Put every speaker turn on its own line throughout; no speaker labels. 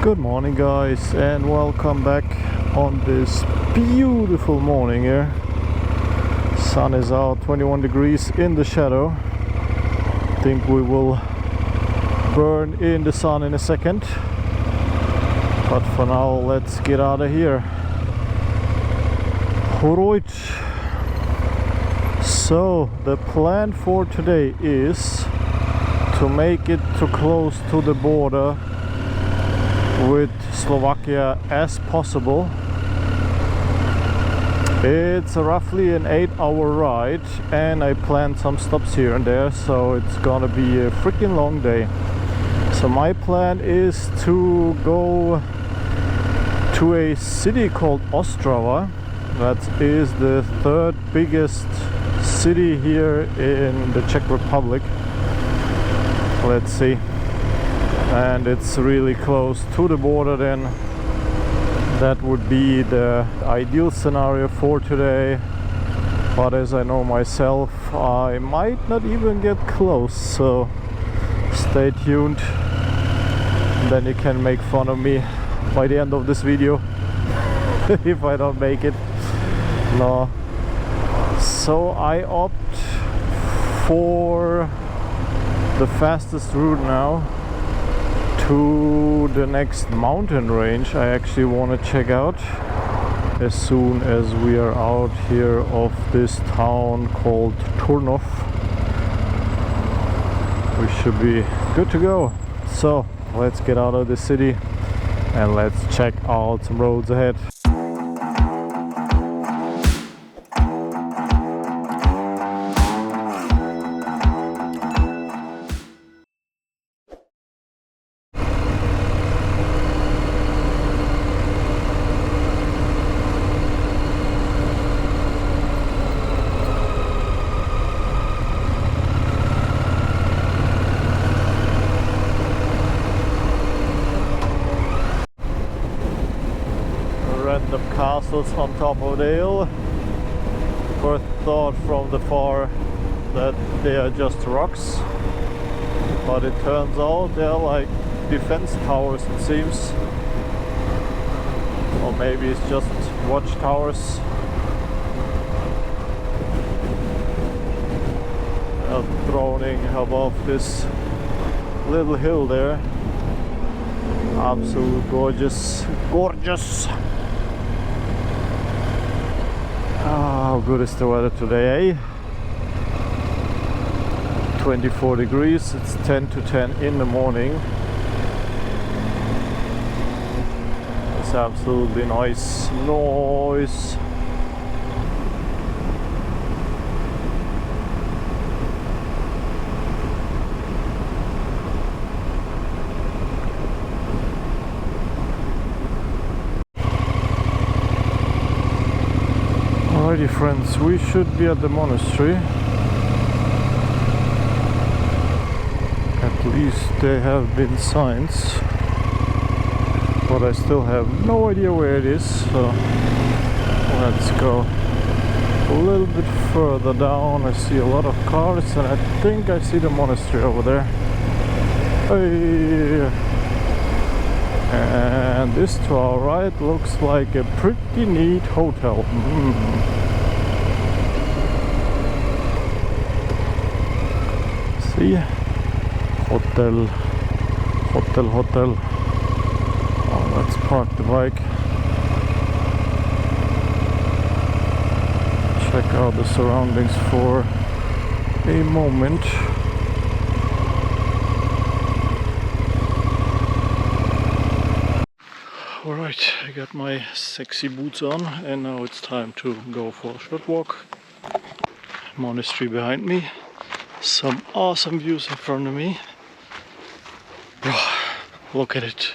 Good morning guys, and welcome back on this beautiful morning here. Sun is out, 21 degrees in the shadow. Think we will burn in the sun in a second, but for now let's get out of here. Alright, so the plan for today is to make it to close to the border with Slovakia as possible. It's roughly an 8-hour ride and I planned some stops here and there, so it's gonna be a freaking long day. So my plan is to go to a city called Ostrava. That is the third biggest city here in the Czech Republic. Let's see. And it's really close to the border, then that would be the ideal scenario for today. But as I know myself, I might not even get close, so stay tuned. Then you can make fun of me by the end of this video if I don't make it. No. So I opt for the fastest route now to the next mountain range I actually want to check out as soon as we are out here of this town called Turnov. We should be good to go. So let's get out of the city and let's check out some roads ahead. Random castles on top of the hill. First thought from the far that they are just rocks, but it turns out they're like defense towers, it seems, or maybe it's just watchtowers. Droning above this little hill there. Absolutely gorgeous. How good is the weather today, eh? 24 degrees, it's 10 to 10 in the morning. It's absolutely nice. Alrighty friends, we should be at the monastery. At least there have been signs, but I still have no idea where it is, so let's go a little bit further down. I see a lot of cars and I think I see the monastery over there. Hey. And this to our right looks like a pretty neat hotel. See? Hotel. Oh, let's park the bike. Check out the surroundings for a moment. Alright, I got my sexy boots on and now it's time to go for a short walk. Monastery behind me. Some awesome views in front of me. Oh, look at it.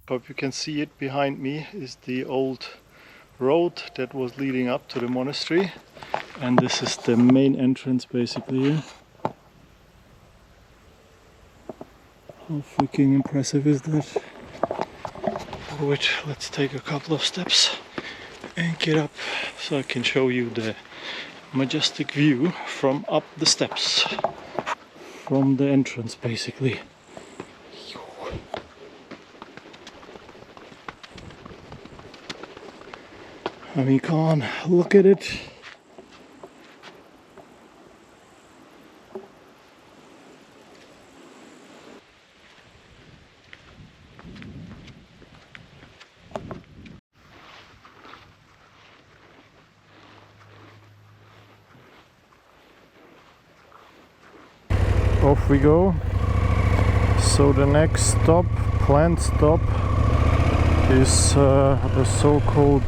Hope you can see it. Behind me is the old road that was leading up to the monastery, and this is the main entrance basically here. How freaking impressive is that? Alright, let's take a couple of steps and get up so I can show you the majestic view from up the steps, from the entrance basically. I mean, come on, look at it. Off we go. So the next stop, planned stop, is the so-called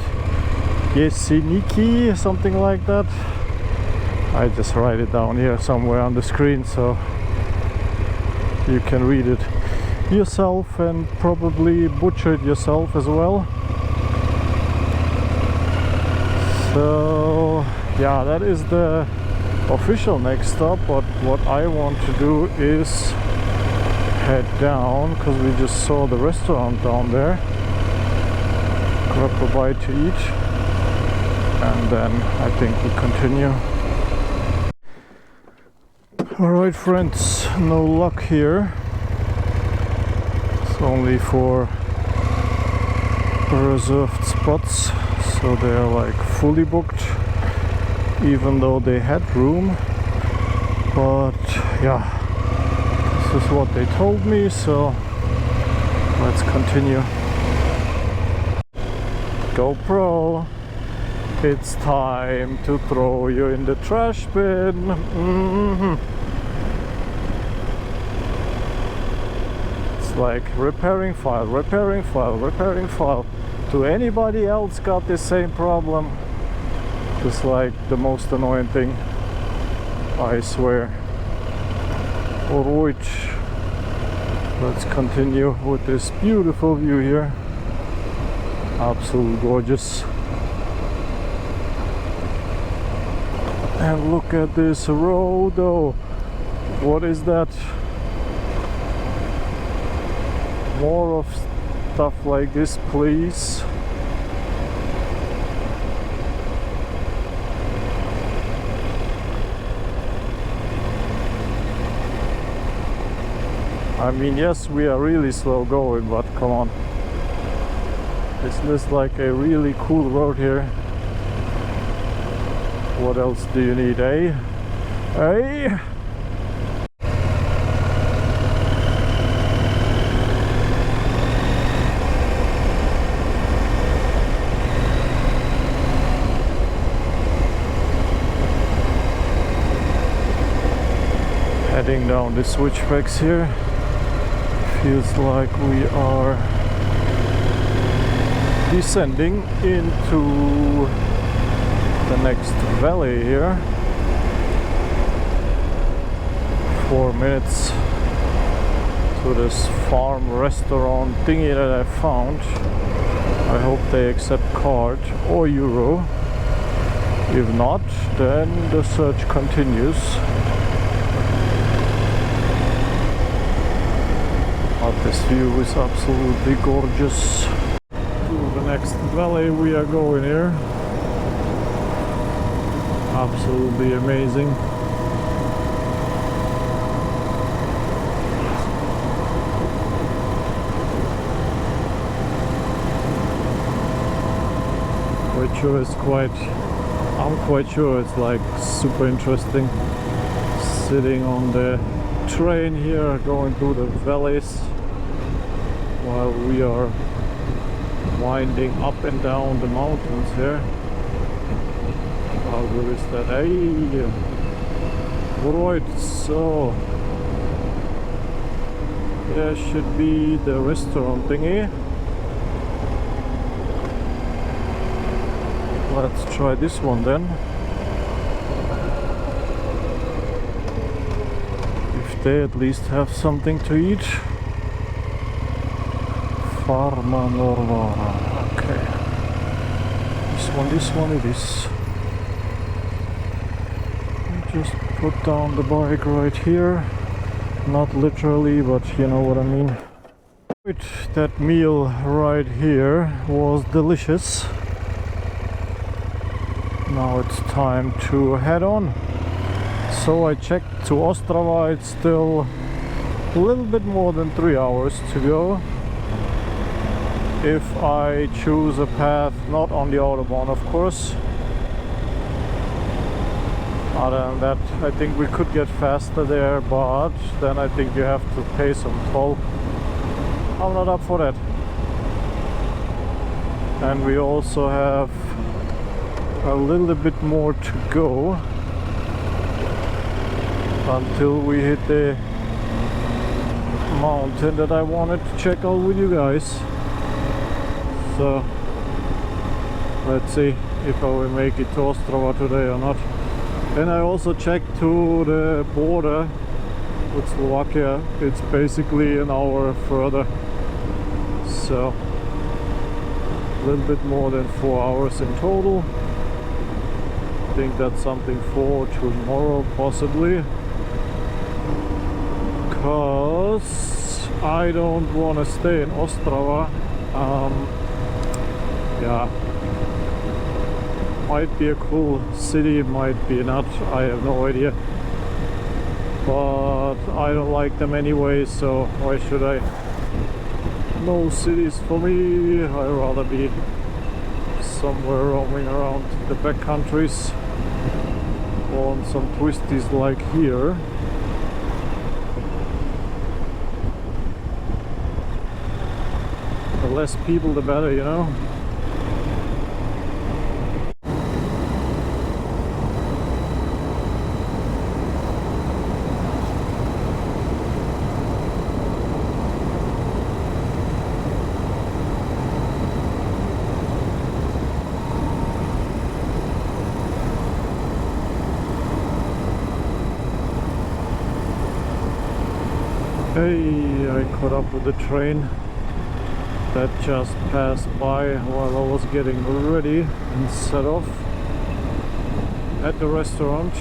Jeseniky, something like that. I just write it down here somewhere on the screen so you can read it yourself and probably butcher it yourself as well. So yeah, that is the official next stop, but what I want to do is head down, because we just saw the restaurant down there, grab a bite to eat, and then I think we continue. Alright friends, no luck here. It's only for reserved spots, so they're like fully booked, even though they had room. But yeah, this is what they told me, so let's continue. GoPro, it's time to throw you in the trash bin. It's like repairing file, repairing file, repairing file. Do anybody else got the same problem? It's like the most annoying thing, I swear. Alright, let's continue with this beautiful view here. Absolutely gorgeous. And look at this road though. What is that? More of stuff like this, please. I mean, yes, we are really slow going, but come on. This looks like a really cool road here. What else do you need, eh? Eh? Heading down the switchbacks here. Feels like we are descending into the next valley here. 4 minutes to this farm restaurant thingy that I found. I hope they accept card or euro. If not, then the search continues. But this view is absolutely gorgeous. To the next valley we are going here. Absolutely amazing. I'm quite sure it's like super interesting sitting on the train here going through the valleys while we are winding up and down the mountains here. How good is that? Hey! Alright, so there should be the restaurant thingy. Let's try this one then. If they at least have something to eat. Farma Norvara. Okay. This one it is. Just put down the bike right here. Not literally, but you know what I mean. That meal right here was delicious. now it's time to head on. So I checked to Ostrava, it's still a little bit more than 3 hours to go. If I choose a path not on the Autobahn, of course. Other than that, I think we could get faster there, but then I think you have to pay some toll. I'm not up for that. And we also have a little bit more to go until we hit the mountain that I wanted to check out with you guys. So let's see if I will make it to Ostrava today or not. And I also checked to the border with Slovakia. It's basically an hour further, so a little bit more than 4 hours in total. I think that's something for tomorrow possibly, because I don't want to stay in Ostrava. Yeah, might be a cool city, might be not, I have no idea, but I don't like them anyway, so why should I? No cities for me. I'd rather be somewhere roaming around the back countries on some twisties like here. The less people the better, you know. Hey, I caught up with the train that just passed by while I was getting ready and set off at the restaurant.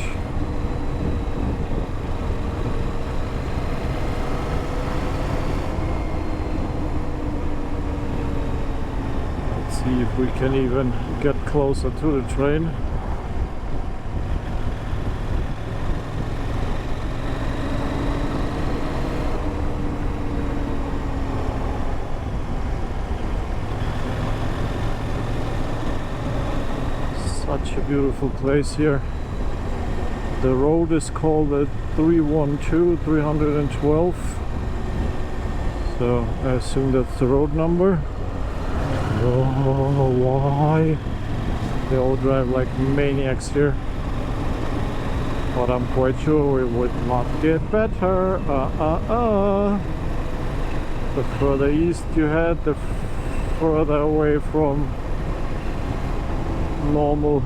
Let's see if we can even get closer to the train. Such a beautiful place here. The road is called the 312. So I assume that's the road number. Oh, why? They all drive like maniacs here. But I'm quite sure it would not get better. The further east you head, the further away from normal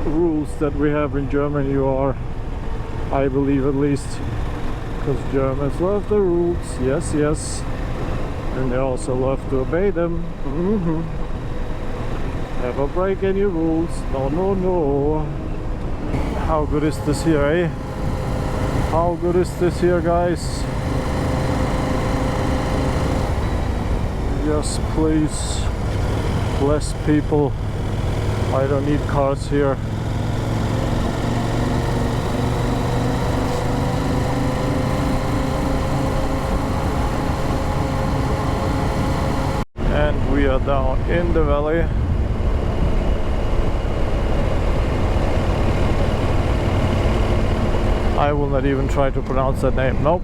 rules that we have in Germany you are, I believe, at least, because Germans love the rules. Yes, yes, and they also love to obey them. Never break any rules. No, no, no. How good is this here, eh? How good is this here, guys? Yes, please. Less people. I don't need cars here. And we are down in the valley. I will not even try to pronounce that name. Nope.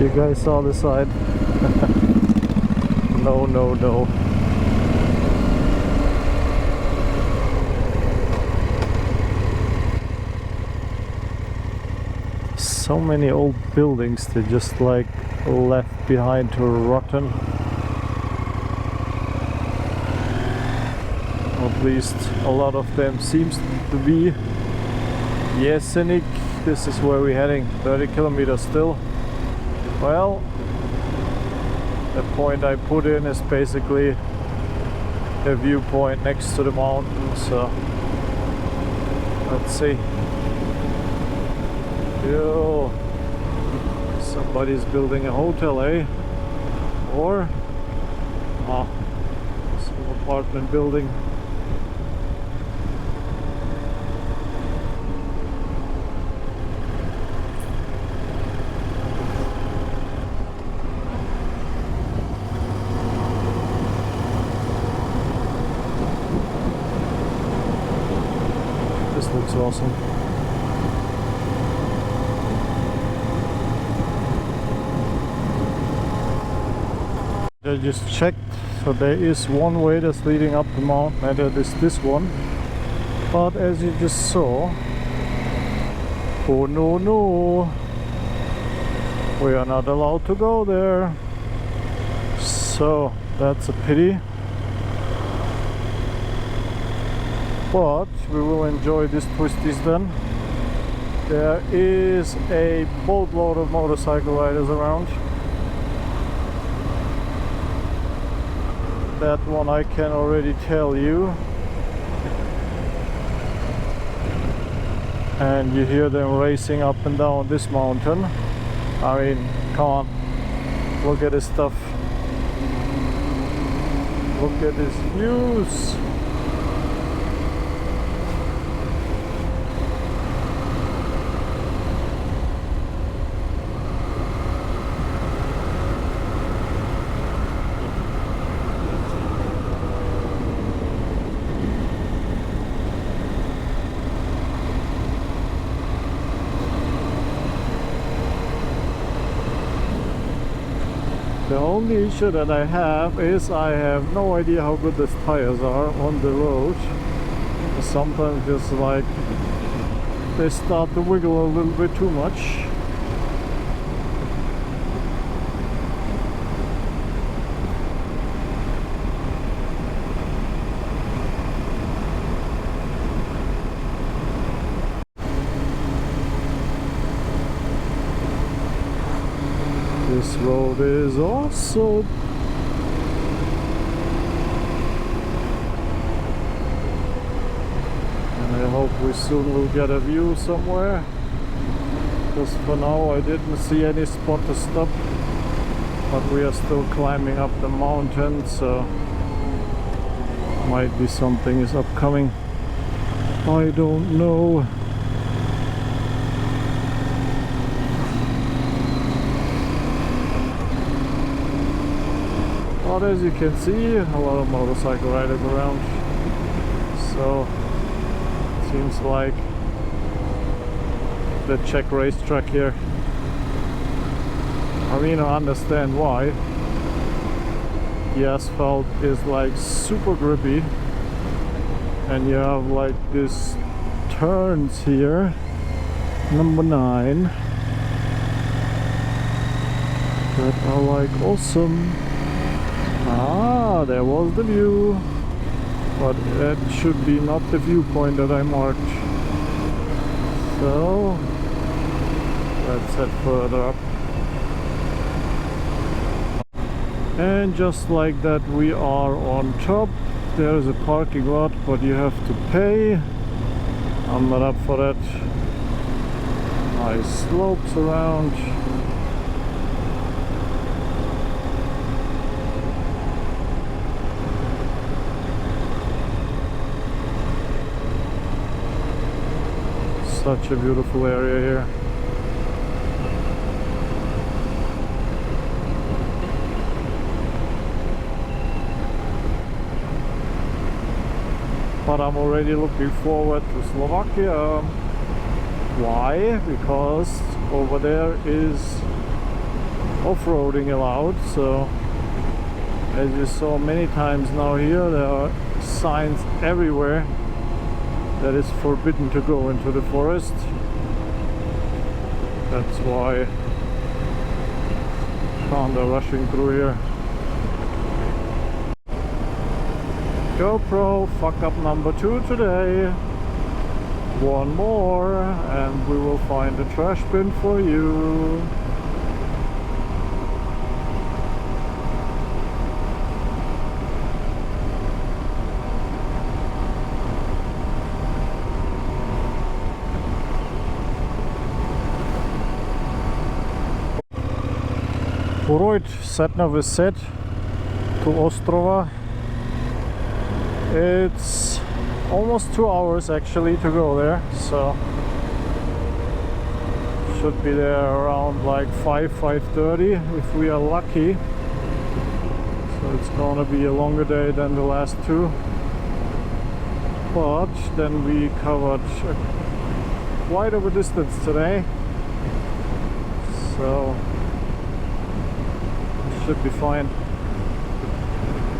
You guys saw the side. No, no, no. So many old buildings that just like left behind to rotten. At least a lot of them seems to be. Jeseniky, this is where we're heading, 30 kilometers still. Well, the point I put in is basically a viewpoint next to the mountain, so let's see. Yo, somebody's building a hotel, eh? Or some apartment building. awesome. I just checked, so there is one way that's leading up the mountain, and that is this one. But as you just saw, oh no, we are not allowed to go there. So that's a pity. But we will enjoy these twisties then. There is a boatload of motorcycle riders around. That one I can already tell you. And you hear them racing up and down this mountain. I mean, come on, look at this stuff. Look at this views. The only issue that I have is I have no idea how good these tires are on the road. Sometimes just like they start to wiggle a little bit too much. This road is awesome. And I hope we soon will get a view somewhere. Because for now I didn't see any spot to stop. But we are still climbing up the mountain, so might be something is upcoming. I don't know. But as you can see, a lot of motorcycle riders around, so it seems like the Czech racetrack here. I mean, I understand why. The asphalt is like super grippy, and you have like these turns here, number 9, that are like awesome. Ah, there was the view, but that should be not the viewpoint that I marked. So let's head further up. And just like that, we are on top. There is a parking lot, but you have to pay. I'm not up for that. Nice slopes around. Such a beautiful area here. But I'm already looking forward to Slovakia. Why? Because over there is off-roading allowed. So as you saw many times now here, there are signs everywhere that is forbidden to go into the forest. That's why kinda rushing through here. GoPro fuck up number 2 today. One more and we will find a trash bin for you. Alright, sat-nav is set to Ostrova. It's almost 2 hours actually to go there, so should be there around like 5:30 if we are lucky. So it's gonna be a longer day than the last 2. But then we covered quite of a distance today, so it should be fine.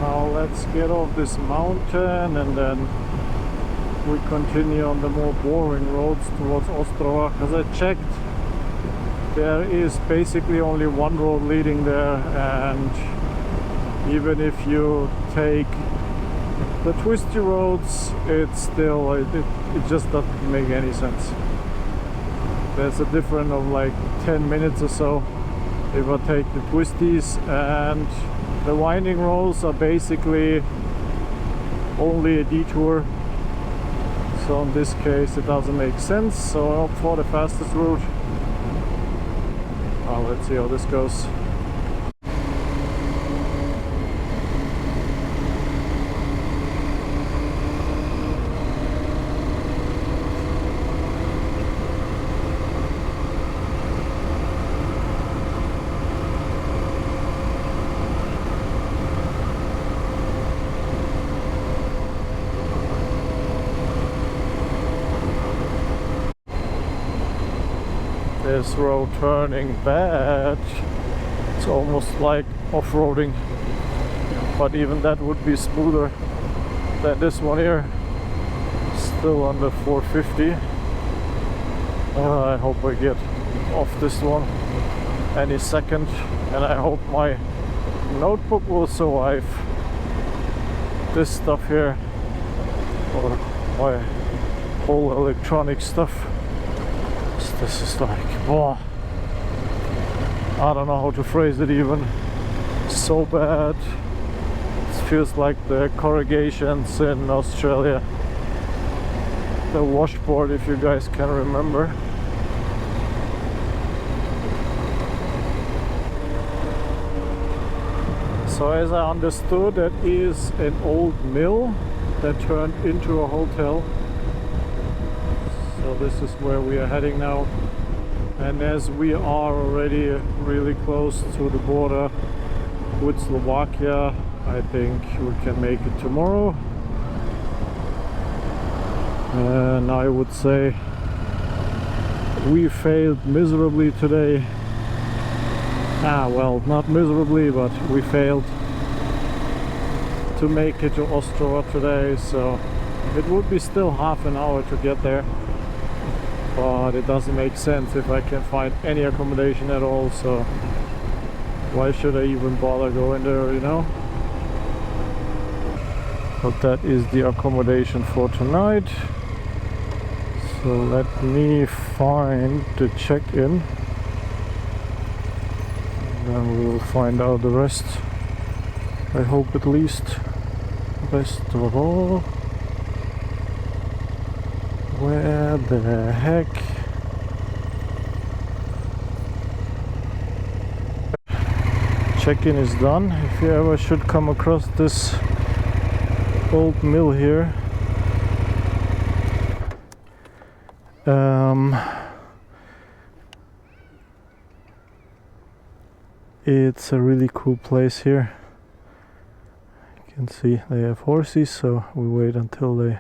Now let's get off this mountain and then we continue on the more boring roads towards Ostrava, because I checked, there is basically only one road leading there, and even if you take the twisty roads, it's still, it just doesn't make any sense. There's a difference of like 10 minutes or so if I take the twisties, and the winding roads are basically only a detour. So in this case it doesn't make sense, so I opt for the fastest route. Let's see how this goes. This road turning bad. It's almost like off-roading, but even that would be smoother than this one here. Still under 450. I hope I get off this one any second, and I hope my notebook will survive this stuff here, or my whole electronic stuff. This is like, oh, I don't know how to phrase it even. So bad. It feels like the corrugations in Australia. The washboard, if you guys can remember. So as I understood, that is an old mill that turned into a hotel. So this is where we are heading now, and as we are already really close to the border with Slovakia, I think we can make it tomorrow. And I would say we failed miserably today. Well, not miserably, but we failed to make it to Ostrava today, so it would be still half an hour to get there. But it doesn't make sense if I can't find any accommodation at all, so why should I even bother going there, you know? But that is the accommodation for tonight. So let me find the check-in, then we will find out the rest. I hope at least. Best of all, where the heck? Check-in is done. If you ever should come across this old mill here, it's a really cool place here. You can see they have horses, so we wait until they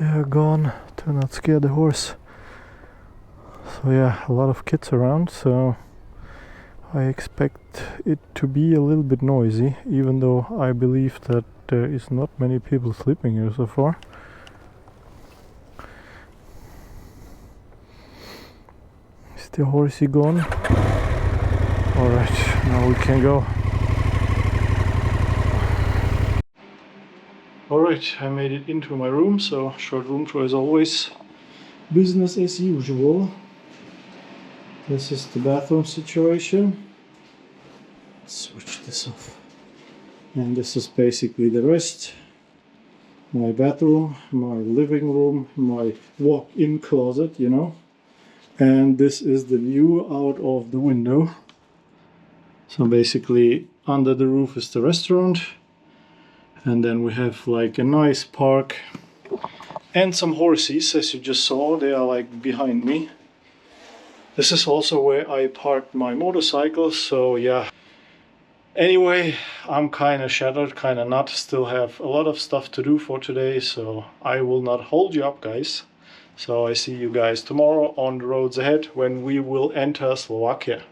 are gone to not scare the horse. So yeah, a lot of kids around, so I expect it to be a little bit noisy, even though I believe that there is not many people sleeping here so far. Is the horsey gone? Alright, now we can go. Alright, I made it into my room, so short room tour as always. Business as usual. This is the bathroom situation. Let's switch this off. And this is basically the rest. My bathroom, my living room, my walk-in closet, you know. And this is the view out of the window. So basically under the roof is the restaurant. And then we have like a nice park and some horses, as you just saw. They are like behind me. This is also where I parked my motorcycle, so yeah. Anyway, I'm kind of shattered, kind of not. Still have a lot of stuff to do for today, so I will not hold you up, guys. So I see you guys tomorrow on the roads ahead when we will enter Slovakia.